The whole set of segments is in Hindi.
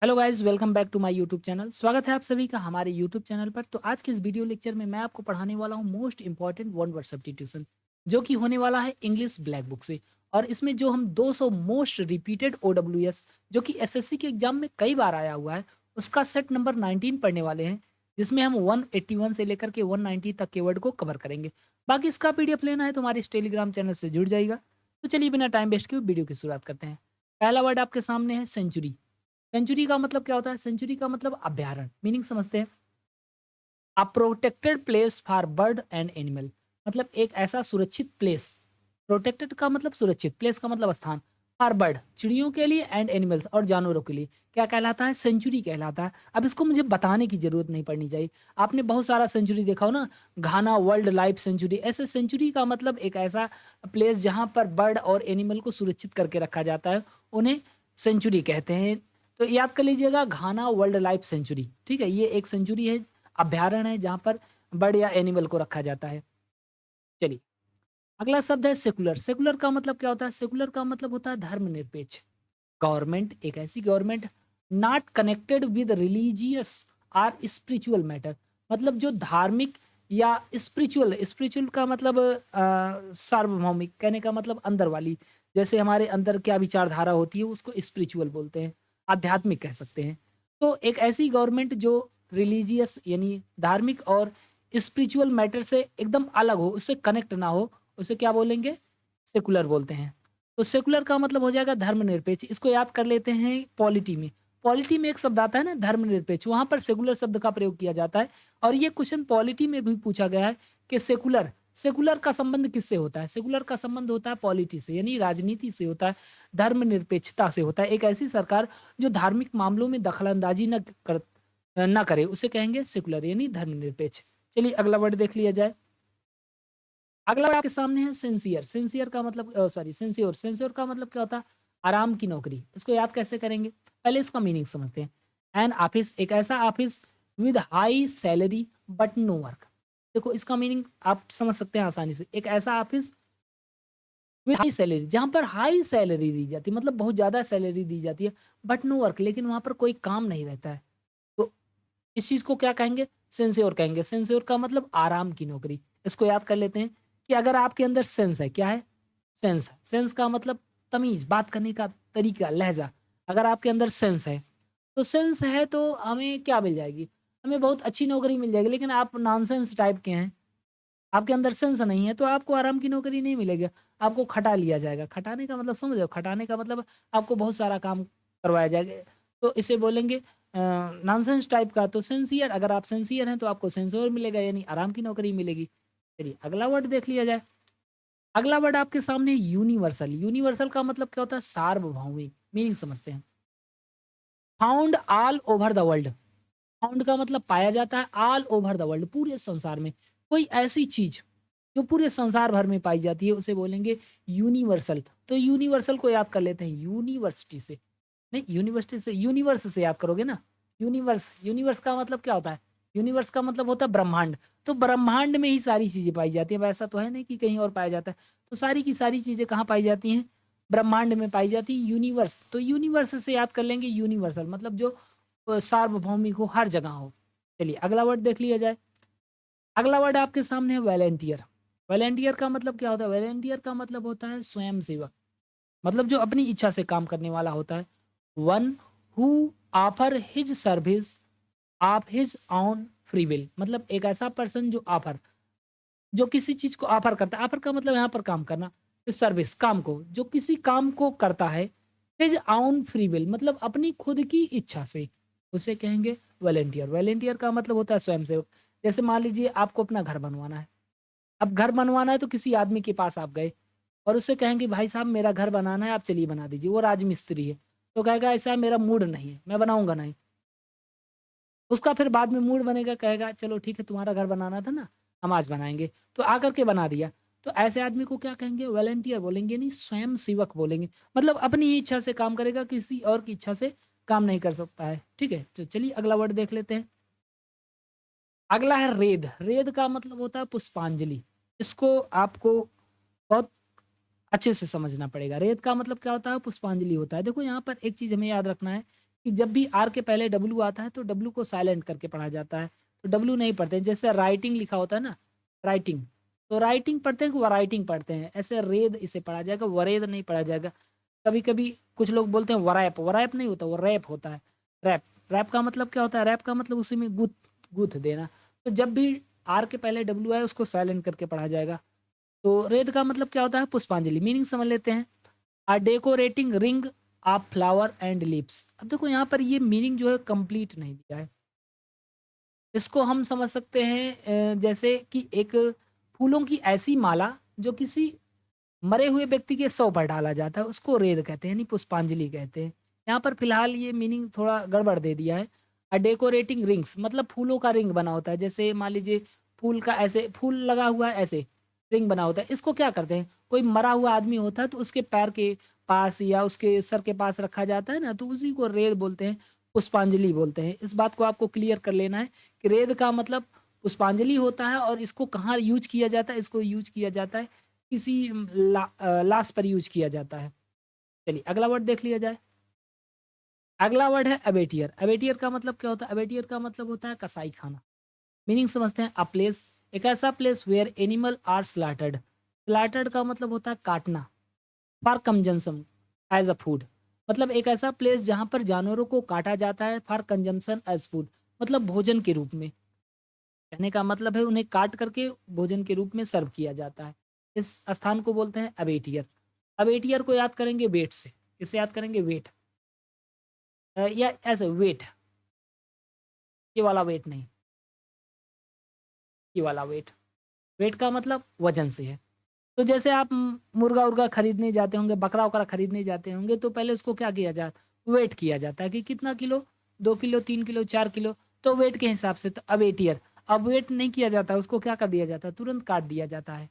Hello guys, welcome back to my YouTube channel. स्वागत है आप सभी का हमारे यूट्यूब चैनल पर। तो आज के इस वीडियो लेक्चर में मैं आपको पढ़ाने वाला हूँ most important one word substitution, जो कि होने वाला है इंग्लिश ब्लैक बुक से। और इसमें जो हम 200 मोस्ट रिपीटेड ओडब्ल्यूएस, जो कि एसएससी के एग्जाम में कई बार आया हुआ है, उसका सेट नंबर 19 पढ़ने वाले हैं, जिसमें हम 181 से लेकर के 190 तक के वर्ड को कवर करेंगे। बाकी इसका पीडीएफ लेना है तो हमारे इस टेलीग्राम चैनल से जुड़ जाइएगा। तो चलिए बिना टाइम वेस्ट किए वीडियो की शुरुआत करते हैं। पहला वर्ड आपके सामने है सेंचुरी। सेंचुरी का मतलब क्या होता है? सेंचुरी का मतलब अभ्यारण्य। मीनिंग समझते हैं। A protected place for bird and animal, मतलब एक ऐसा सुरक्षित प्लेस। प्रोटेक्टेड का मतलब सुरक्षित, प्लेस का मतलब स्थान। फॉर बर्ड, चिड़ियों के लिए, एंड एनिमल्स, और जानवरों के लिए क्या कहलाता है? सेंचुरी कहलाता है। अब इसको मुझे बताने की जरूरत नहीं पड़नी चाहिए। आपने बहुत सारा सेंचुरी देखा हो ना, घाना वर्ल्ड लाइफ सेंचुरी। ऐसे सेंचुरी का मतलब एक ऐसा प्लेस जहाँ पर बर्ड और एनिमल को सुरक्षित करके रखा जाता है, उन्हें सेंचुरी कहते हैं। तो याद कर लीजिएगा, घाना वर्ल्ड लाइफ सेंचुरी। ठीक है, ये एक सेंचुरी है, अभ्यारण्य है, जहाँ पर बर्ड या एनिमल को रखा जाता है। चलिए, अगला शब्द है सेकुलर। सेकुलर का मतलब क्या होता है? सेकुलर का मतलब होता है धर्मनिरपेक्ष। गवर्नमेंट, एक ऐसी government not connected with religious or spiritual matter, मतलब जो धार्मिक या स्पिरिचुअल, स्पिरिचुअल का मतलब सार्वभौमिक, कहने का मतलब अंदर वाली, जैसे हमारे अंदर क्या विचारधारा होती है उसको स्पिरिचुअल बोलते हैं, आध्यात्मिक कह सकते हैं। तो एक ऐसी गवर्नमेंट जो रिलीजियस यानी धार्मिक और स्पिरिचुअल मैटर से एकदम अलग हो, उससे कनेक्ट ना हो, उसे क्या बोलेंगे? सेकुलर बोलते हैं। तो सेकुलर का मतलब हो जाएगा धर्मनिरपेक्ष। इसको याद कर लेते हैं पॉलिटी में। पॉलिटी में एक शब्द आता है ना, धर्मनिरपेक्ष, वहाँ पर सेकुलर शब्द का प्रयोग किया जाता है। और ये क्वेश्चन पॉलिटी में भी पूछा गया है कि सेकुलर, सेकुलर का संबंध किससे होता है? सेकुलर का संबंध होता है पॉलिटी से, यानी राजनीति से होता है, धर्मनिरपेक्षता से होता है। एक ऐसी सरकार जो धार्मिक मामलों में दखलंदाजी न करे, उसे कहेंगे सेकुलर यानी धर्मनिरपेक्ष। चलिए अगला वर्ड देख लिया जाए। अगला आपके सामने है सिंसियर। सिंसियर का मतलब सॉरी सिंसियोर। सिंसियोर का मतलब क्या होता है? आराम की नौकरी। इसको याद कैसे करेंगे? पहले इसका मीनिंग समझते हैं। एन ऑफिस, एक ऐसा office with high salary but no work. देखो इसका मीनिंग आप समझ सकते हैं आसानी से। एक ऐसा ऑफिस विद हाई सैलरी, जहाँ पर हाई सैलरी दी जाती है, मतलब बहुत ज्यादा सैलरी दी जाती है, बट नो वर्क, लेकिन वहां पर कोई काम नहीं रहता है। तो इस चीज को क्या कहेंगे? सेंसियोर कहेंगे। सेंसियोर का मतलब आराम की नौकरी। इसको याद कर लेते हैं कि अगर आपके अंदर सेंस है, क्या है? सेंस। सेंस का मतलब तमीज, बात करने का तरीका, लहजा। अगर आपके अंदर सेंस है, तो सेंस है तो हमें क्या मिल जाएगी? हमें बहुत अच्छी नौकरी मिल जाएगी। लेकिन आप नॉनसेंस टाइप के हैं, आपके अंदर सेंस नहीं है, तो आपको आराम की नौकरी नहीं मिलेगी। आपको खटा लिया जाएगा। खटाने का मतलब समझो, खटाने का मतलब आपको बहुत सारा काम करवाया जाएगा। तो इसे बोलेंगे नॉनसेंस टाइप का। तो सेंसियर, अगर आप सेंसियर हैं तो आपको सेंसोर मिलेगा, यानी आराम की नौकरी मिलेगी। चलिए अगला वर्ड देख लिया जाए। अगला वर्ड आपके सामने यूनिवर्सल। यूनिवर्सल का मतलब क्या होता है? सार्वभौमिक। मीनिंग समझते हैं। Found all over the world. Found का मतलब पाया जाता है, ऑल ओवर द वर्ल्ड, पूरे संसार में। कोई ऐसी चीज जो पूरे संसार भर में पाई जाती है, उसे बोलेंगे यूनिवर्सल। तो यूनिवर्सल को याद कर लेते हैं यूनिवर्सिटी से। नहीं, यूनिवर्सिटी से, यूनिवर्स से याद करोगे ना। यूनिवर्स, यूनिवर्स का मतलब क्या होता है? यूनिवर्स का मतलब होता है ब्रह्मांड। तो ब्रह्मांड में ही सारी चीजें पाई जाती हैं। वैसा तो है नहीं कि कहीं और पाया जाता है। तो सारी की सारी चीजें कहाँ पाई जाती हैं? ब्रह्मांड में पाई जाती है। यूनिवर्स, तो यूनिवर्स से याद कर लेंगे यूनिवर्सल, मतलब जो सार्वभौमिक हो, हर जगह हो। चलिए अगला वर्ड देख लिया जाए। अगला वर्ड आपके सामने है वॉलेंटियर। वॉलेंटियर का मतलब क्या होता है? वॉलेंटियर का मतलब होता है स्वयं सेवक, मतलब जो अपनी इच्छा से काम करने वाला होता है। One who offer his service of his on free will, मतलब एक ऐसा पर्सन जो ऑफर, जो किसी चीज को ऑफर करता है। ऑफर का मतलब यहाँ पर काम करना। सर्विस, काम को, जो किसी काम को करता है हिज ऑन फ्री विल, मतलब अपनी खुद की इच्छा से, उसे कहेंगे वॉलेंटियर। वॉलेंटियर का मतलब होता है स्वयंसेवक। जैसे मान लीजिए आपको अपना घर बनवाना है। अब घर बनवाना है तो किसी आदमी के पास आप गए और उससे कहेंगे भाई साहब मेरा घर बनाना है, आप चलिए बना दीजिए। वो राजमिस्त्री है, तो कहेगा ऐसा है, मेरा मूड नहीं है, मैं बनाऊंगा नहीं। उसका फिर बाद में मूड बनेगा, कहेगा चलो ठीक है, तुम्हारा घर बनाना था ना, हम आज बनाएंगे। तो आकर के बना दिया। तो ऐसे आदमी को क्या कहेंगे? वॉलेंटियर बोलेंगे, नहीं स्वयं सेवक बोलेंगे। मतलब अपनी ही इच्छा से काम करेगा, किसी और की इच्छा से काम नहीं कर सकता है। ठीक है, तो चलिए अगला वर्ड देख लेते हैं। अगला है रेद। रेद का मतलब होता है पुष्पांजलि। इसको आपको बहुत अच्छे से समझना पड़ेगा। रेद का मतलब क्या होता है? पुष्पांजलि होता है। देखो यहाँ पर एक चीज हमें याद रखना है कि जब भी आर के पहले डब्ल्यू आता है तो डब्ल्यू को साइलेंट करके पढ़ा जाता है, तो डब्ल्यू नहीं पढ़ते हैं। जैसे राइटिंग लिखा होता है ना, राइटिंग, तो राइटिंग पढ़ते हैं कि वराइटिंग पढ़ते हैं, ऐसे रेद इसे पढ़ा जाएगा, वरेद नहीं पढ़ा जाएगा। कभी-कभी कुछ लोग बोलते हैं वरैप, वरैप नहीं होता, वो रैप होता है, रैप। रैप का मतलब क्या होता है? रैप का मतलब उसी में गूँथ देना। तो जब भी आर के पहले डब्ल्यू आए उसको साइलेंट करके पढ़ा जाएगा। तो रेद का मतलब क्या होता है? पुष्पांजलि। मीनिंग समझ लेते हैं। Decorating ring of flower and leaves. अब देखो यहाँ पर ये मीनिंग जो है कंप्लीट नहीं दिया है। इसको हम समझ सकते हैं जैसे कि एक फूलों की ऐसी माला जो किसी मरे हुए व्यक्ति के शव पर डाला जाता है, उसको रेद कहते हैं, यानी पुष्पांजलि कहते हैं। यहाँ पर फिलहाल ये मीनिंग थोड़ा गड़बड़ दे दिया है। डेकोरेटिंग रिंग्स मतलब फूलों का रिंग बना होता है, जैसे मान लीजिए फूल का ऐसे फूल लगा हुआ है, ऐसे रिंग बना होता है। इसको क्या करते हैं? कोई मरा हुआ आदमी होता है तो उसके पैर के पास या उसके सर के पास रखा जाता है ना, तो उसी को रेद बोलते हैं, पुष्पांजलि बोलते हैं। इस बात को आपको क्लियर कर लेना है कि रेद का मतलब पुष्पांजलि होता है। और इसको कहाँ यूज किया जाता है? इसको यूज किया जाता है किसी लाश पर यूज किया जाता है। चलिए अगला वर्ड देख लिया जाए। अगला वर्ड है अबेटियर। अबेटियर का मतलब क्या होता है? अबेटियर का मतलब होता है कसाई खाना। मीनिंग समझते हैं। अ प्लेस, एक ऐसा place where animal are slaughtered. Slaughtered का मतलब होता है काटना, for consumption as a food. मतलब एक ऐसा प्लेस जहाँ पर जानवरों को काटा जाता है फॉर कंजम्पशन एज फूड, मतलब भोजन के रूप में। कहने का मतलब है उन्हें काट करके भोजन के रूप में सर्व किया जाता है। इस स्थान को बोलते हैं अबेटियर। अबेटियर को याद करेंगे वेट से। किससे याद करेंगे? वेट। या ऐसे वेट, ये वाला वेट नहीं, ये वाला वेट। वेट का मतलब वजन से है। तो जैसे आप मुर्गा उर्गा खरीदने जाते होंगे, बकरा वकरा खरीदने जाते होंगे, तो पहले उसको क्या किया जाता? वेट किया जाता है कि कितना किलो, 2 किलो, 3 किलो, 4 किलो, तो वेट के हिसाब से। तो अबेटियर, अब वेट नहीं किया जाता, उसको क्या कर दिया जाता है? तुरंत काट दिया जाता है।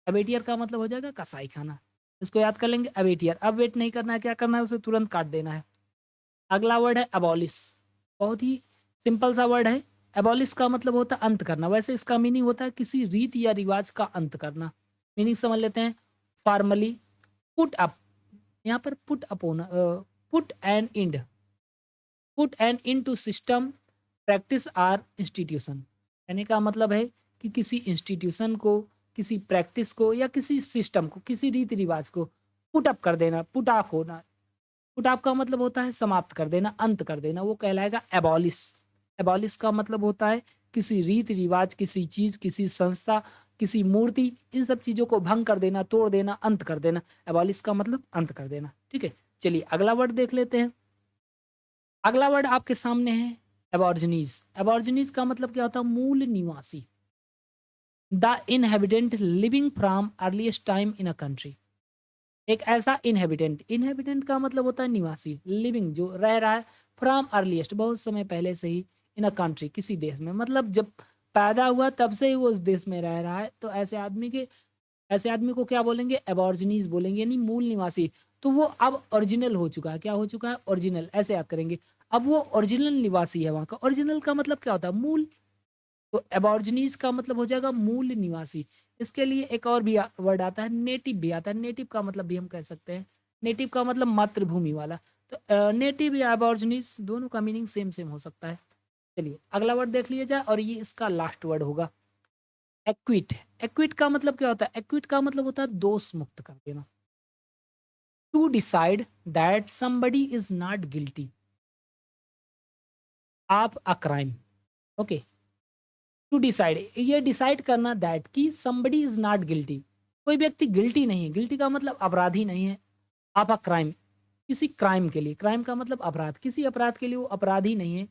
अबेटियर का मतलब हो जाएगा कसाई खाना। इसको याद कर लेंगे अबेटियर। अब वेट नहीं करना है, क्या करना है? उसे तुरंत काट देना है। अगला वर्ड है अबॉलिश। बहुत ही सिंपल सा वर्ड है। अबॉलिश का मतलब होता है अंत करना। वैसे इसका मीनिंग होता है किसी रीति या रिवाज का अंत करना। मीनिंग समझ लेते हैं। फॉर्मली पुट अप, यहाँ पर put upon, put an end, put an into system, practice or institution. कहने का मतलब है कि किसी इंस्टीट्यूशन को, किसी प्रैक्टिस को या किसी सिस्टम को, किसी रीति रिवाज को पुट अप कर देना, पुट ऑफ होना। पुट ऑफ का मतलब होता है समाप्त कर देना, अंत कर देना, वो कहलाएगा एबॉलिश। एबॉलिश का मतलब होता है किसी रीति रिवाज, किसी चीज, किसी संस्था, किसी मूर्ति, इन सब चीजों को भंग कर देना, तोड़ देना, अंत कर देना। एबॉलिश का मतलब अंत कर देना। ठीक है, चलिए अगला वर्ड देख लेते हैं। अगला वर्ड आपके सामने है एबॉर्जिनीज। एबॉर्जिनीज का मतलब क्या होता है? मूल निवासी। The inhabitant living from earliest time in a country. एक ऐसा इनहेबिटेंट, इनहेबिटेंट का मतलब होता है निवासी, लिविंग जो रह रहा है, फ्रॉम अर्लीस्ट बहुत समय पहले से ही, इन अ कंट्री किसी देश में, मतलब जब पैदा हुआ तब से ही वो उस देश में रह रहा है। तो ऐसे आदमी के, ऐसे आदमी को क्या बोलेंगे? एबॉर्जिनीज बोलेंगे, यानी मूल निवासी। तो वो अब ओरिजिनल हो चुका है। क्या हो चुका है? ओरिजिनल, ऐसे याद करेंगे। अब वो ओरिजिनल निवासी है वहाँ का। ओरिजिनल का मतलब क्या होता है? मूल। तो एबॉर्जिनीज का मतलब हो जाएगा मूल निवासी। इसके लिए एक और भी वर्ड आता है, नेटिव भी आता है। नेटिव का मतलब भी हम कह सकते हैं, नेटिव का मतलब मातृभूमि वाला। तो नेटिव या एबॉर्जिनीज दोनों का मीनिंग सेम सेम हो सकता है। चलिए अगला वर्ड देख लिया जाए और ये इसका लास्ट वर्ड होगा एक्विट। एक्विट का मतलब क्या होता है? एक्विट का मतलब होता है दोष मुक्त कर देना। To decide that somebody is not guilty of a crime. Okay, to decide, ये डिसाइड करना दैट कि समबडी इज नॉट गिल्टी, कोई व्यक्ति गिल्टी नहीं है। गिल्टी का मतलब अपराधी नहीं है। आप अ क्राइम, किसी क्राइम के लिए, क्राइम का मतलब अपराध, किसी अपराध के लिए वो अपराधी नहीं है।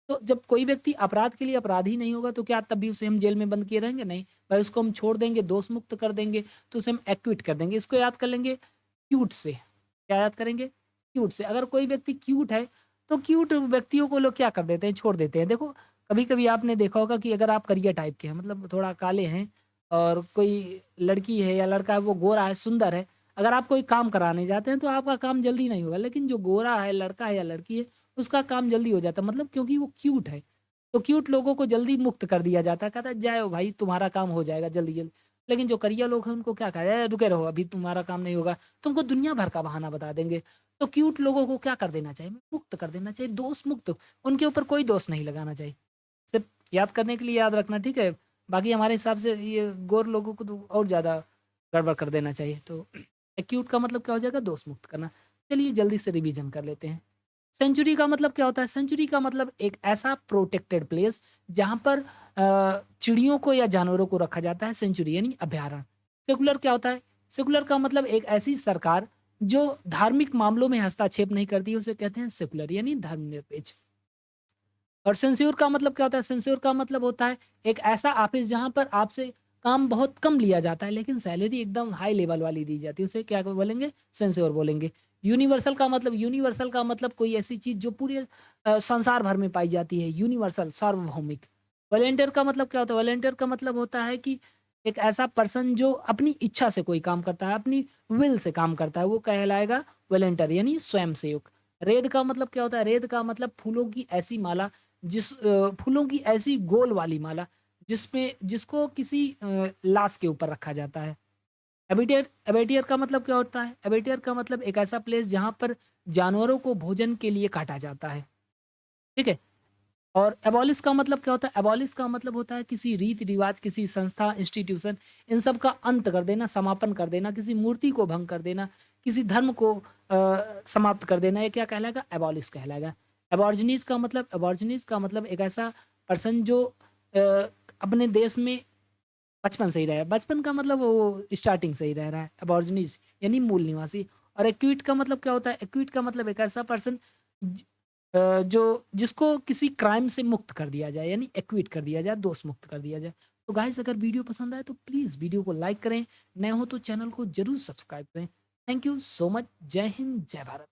तो जब कोई व्यक्ति अपराध के लिए अपराधी नहीं होगा तो क्या तभी उसे हम जेल में बंद किए रहेंगे? नहीं भाई, उसको हम छोड़ देंगे, दोष मुक्त कर देंगे, तो उसे हम एक्विट कर देंगे। इसको याद कर लेंगे क्यूट से। क्या याद करेंगे? क्यूट से। अगर कोई व्यक्ति क्यूट है तो क्यूट व्यक्तियों को लोग क्या कर देते हैं? छोड़ देते हैं। देखो कभी कभी आपने देखा होगा कि अगर आप करिया टाइप के हैं, मतलब थोड़ा काले हैं, और कोई लड़की है या लड़का है वो गोरा है, सुंदर है, अगर आप कोई काम कराने जाते हैं तो आपका काम जल्दी नहीं होगा। लेकिन जो गोरा है, लड़का है या लड़की है, उसका काम जल्दी हो जाता है, मतलब क्योंकि वो क्यूट है। तो क्यूट लोगों को जल्दी मुक्त कर दिया जाता है, कहता है जाओ भाई तुम्हारा काम हो जाएगा जल्दी जल्दी। लेकिन जो करिया लोग हैं उनको क्या कहा जाए, रुके रहो अभी तुम्हारा काम नहीं होगा, तुमको दुनिया भर का बहाना बता देंगे। तो क्यूट लोगों को क्या कर देना चाहिए? मुक्त कर देना चाहिए, दोष मुक्त। उनके ऊपर कोई दोष नहीं लगाना चाहिए। सिर्फ़ याद करने के लिए याद रखना, ठीक है? बाकी हमारे हिसाब से ये गोर लोगों को तो और ज़्यादा गड़बड़ कर देना चाहिए। तो एक्यूट का मतलब क्या हो जाएगा? दोष मुक्त करना। चलिए जल्दी से रिवीजन कर लेते हैं। सेंचुरी का मतलब क्या होता है? सेंचुरी का मतलब एक ऐसा प्रोटेक्टेड प्लेस जहाँ पर चिड़ियों को या जानवरों को रखा जाता है, सेंचुरी यानी अभयारण्य। सेकुलर क्या होता है? सेकुलर का मतलब एक ऐसी सरकार जो धार्मिक मामलों में हस्तक्षेप नहीं करती है, उसे कहते हैं सेकुलर यानी धर्मनिरपेक्ष। और सेंस्योर का मतलब क्या होता है? सेंस्योर का मतलब होता है एक ऐसा ऑफिस जहाँ पर आपसे काम बहुत कम लिया जाता है लेकिन सैलरी एकदम हाई लेवल वाली दी जाती है, उसे क्या बोलेंगे? सेंस्योर बोलेंगे। यूनिवर्सल का मतलब कोई ऐसी चीज़ जो पूरे संसार भर में पाई जाती है, यूनिवर्सल सार्वभौमिक। वॉलंटियर का मतलब क्या होता है? वॉलंटियर का मतलब होता है कि एक ऐसा पर्सन जो अपनी इच्छा से कोई काम करता है, अपनी विल से काम करता है, वो कहलाएगा वॉलंटियर यानी स्वयंसेवक। रेड का मतलब क्या होता है? रेड का मतलब फूलों की ऐसी माला फूलों की ऐसी गोल वाली माला जिसमें जिसको किसी लाश के ऊपर रखा जाता है। एबेटियर का मतलब क्या होता है? एबेटियर का मतलब एक ऐसा प्लेस जहाँ पर जानवरों को भोजन के लिए काटा जाता है, ठीक है? और एबॉलिश का मतलब क्या होता है? एबॉलिश का मतलब होता है किसी रीति-रिवाज, किसी संस्था, इंस्टीट्यूशन इन सब का अंत कर देना, समापन कर देना, किसी मूर्ति को भंग कर देना, किसी धर्म को समाप्त कर देना, ये क्या कहलाएगा? एबॉलिश कहलाएगा। एबॉर्जिनीज़ का मतलब एक ऐसा पर्सन जो अ, अपने देश में बचपन से ही रहा है। बचपन का मतलब वो स्टार्टिंग से ही रह रहा है, एबॉर्जिनीज़ यानी मूल निवासी। और एक्वीट का मतलब क्या होता है? एक्वीट का मतलब एक ऐसा पर्सन ज जो जिसको किसी क्राइम से मुक्त कर दिया जाए यानी एक्विट कर दिया जाए, दोष मुक्त कर दिया जाए। तो गाइस अगर वीडियो पसंद आए तो प्लीज़ वीडियो को लाइक करें, नए हो तो चैनल को ज़रूर सब्सक्राइब करें। Thank you so much. जय हिंद, जय भारत।